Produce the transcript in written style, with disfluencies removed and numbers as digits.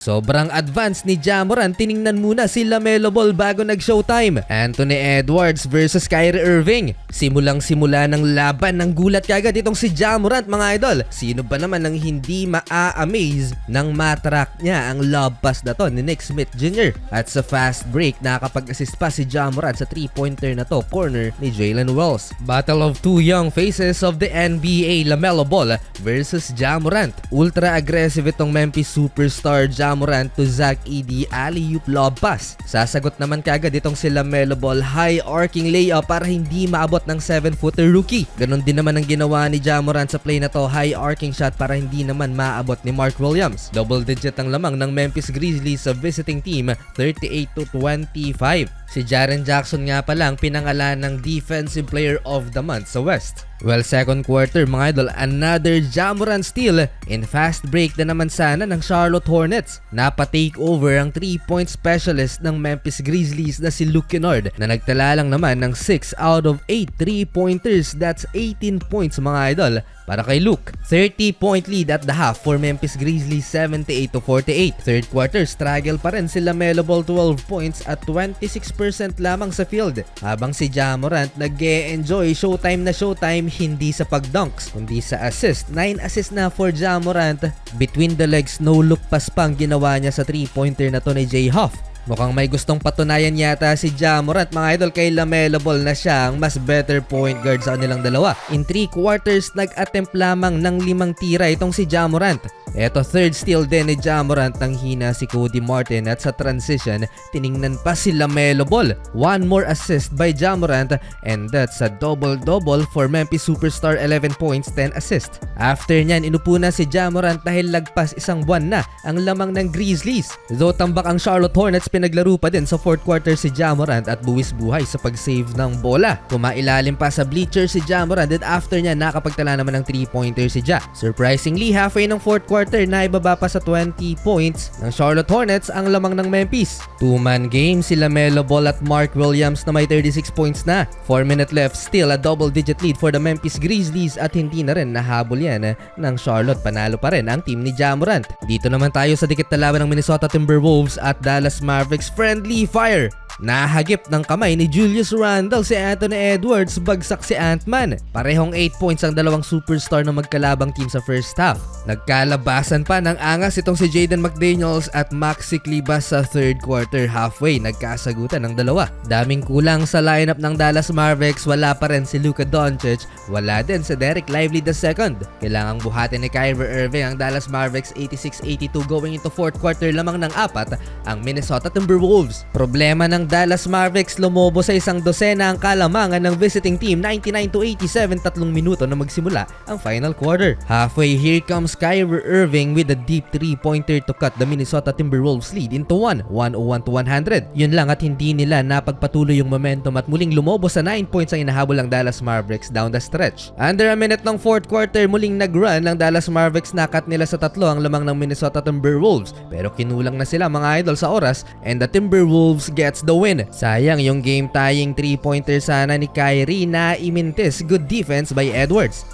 Sobrang advance ni Ja Morant, tiningnan muna si LaMelo Ball bago nag-showtime. Anthony Edwards versus Kyrie Irving. Simulang-simula ng laban ng gulat kagad itong si Ja Morant, mga idol. Sino ba naman ang hindi maa-amaze nang matrack niya ang lob pass na to ni Nick Smith Jr. At sa fast break, nakakapag-assist pa si Ja Morant sa 3-pointer na to, corner ni Jalen Wells. Battle of two young faces of the NBA, LaMelo Ball versus Ja Morant. Ultra aggressive itong Memphis superstar Ja Morant to Zach Edey alley-oop lob pass. Sasagot naman kagad itong si LaMelo Ball, high arcing layup para hindi maabot ng 7-footer rookie. Ganon din naman ang ginawa ni Ja Morant sa play na to, high arcing shot para hindi naman maabot ni Mark Williams. Double digit ang lamang ng Memphis Grizzlies sa visiting team, 38-25. Si Jaren Jackson nga palang pinangalan ng Defensive Player of the Month sa West. Well, second quarter mga idol, another Ja Morant steal. In fast break na naman sana ng Charlotte Hornets. Napa-take over ang 3-point specialist ng Memphis Grizzlies na si Luke Kennard na nagtala lang naman ng 6 out of 8 3-pointers. That's 18 points mga idol para kay Luke. 30-point lead at the half for Memphis Grizzlies, 78-48. Third quarter, struggle pa rin si LaMelo Ball, 12 points at 26% lamang sa field. Habang si Ja Morant nag-e-enjoy showtime na showtime, hindi sa pag-dunks, kundi sa assist. 9 assists na for Ja Morant. Between the legs, no look pass pang ginawa niya sa 3-pointer na to ni Jay Huff. Mukhang may gustong patunayan yata si Ja Morant, mga idol, kay LaMelo Ball na siya ang mas better point guard sa kanilang dalawa. In 3 quarters, nag-attempt lamang ng 5 tira itong si Ja Morant. Eto, third steal din ni Ja Morant, nang hina si Cody Martin at sa transition, tiningnan pa si LaMelo Ball. One more assist by Ja Morant and that's a double-double for Memphis superstar, 11 points, 10 assists. After nyan, inupo na si Ja Morant dahil lagpas isang buwan na ang lamang ng Grizzlies. Though tambak ang Charlotte Hornets, pinaglaro pa din sa fourth quarter si Ja Morant at buwis buhay sa pag-save ng bola. Kumailalim pa sa bleacher si Ja Morant and after niya nakapagtala naman ng 3-pointer si Ja. Surprisingly, halfway ng fourth quarter, na ibaba pa sa 20 points ng Charlotte Hornets ang lamang ng Memphis. Two-man game si LaMelo Ball at Mark Williams na may 36 points na. 4 minutes left, still a double-digit lead for the Memphis Grizzlies at hindi na rin nahabol yan ng Charlotte. Panalo pa rin ang team ni Ja Morant. Dito naman tayo sa dikit na laban ng Minnesota Timberwolves at Dallas Mavericks. Friendly fire. Nahagip ng kamay ni Julius Randle si Anthony Edwards, bagsak si Ant-Man. Parehong 8 points ang dalawang superstar ng magkalabang team sa first half. Nagkalabasan pa ng angas itong si Jaden McDaniels at Maxi Klebas sa third quarter. Halfway, nagkasagutan ng dalawa. Daming kulang sa lineup ng Dallas Mavericks. Wala pa rin si Luka Doncic. Wala din si Derek Lively II. Kailangang buhatin ni Kyrie Irving ang Dallas Mavericks, 86-82 going into fourth quarter. Lamang ng 4 ang Minnesota Timberwolves. Problema ng Dallas Mavericks, lumobo sa isang dosena ang kalamangan ng visiting team, 99-87, 3 minuto na magsimula ang final quarter. Halfway, here comes Kyrie Irving with a deep 3-pointer to cut the Minnesota Timberwolves lead into 101-100. Yun lang at hindi nila napagpatuloy yung momentum at muling lumobo sa 9 points ang inahabol ng Dallas Mavericks down the stretch. Under a minute ng fourth quarter, muling nag-run ng Dallas Mavericks, nakat nila sa 3 ang lamang ng Minnesota Timberwolves. Pero kinulang na sila, mga idol, sa oras and the Timberwolves gets the win. Sayang yung game tying 3-pointer sana ni Kyrie na imintis. Good defense by Edwards.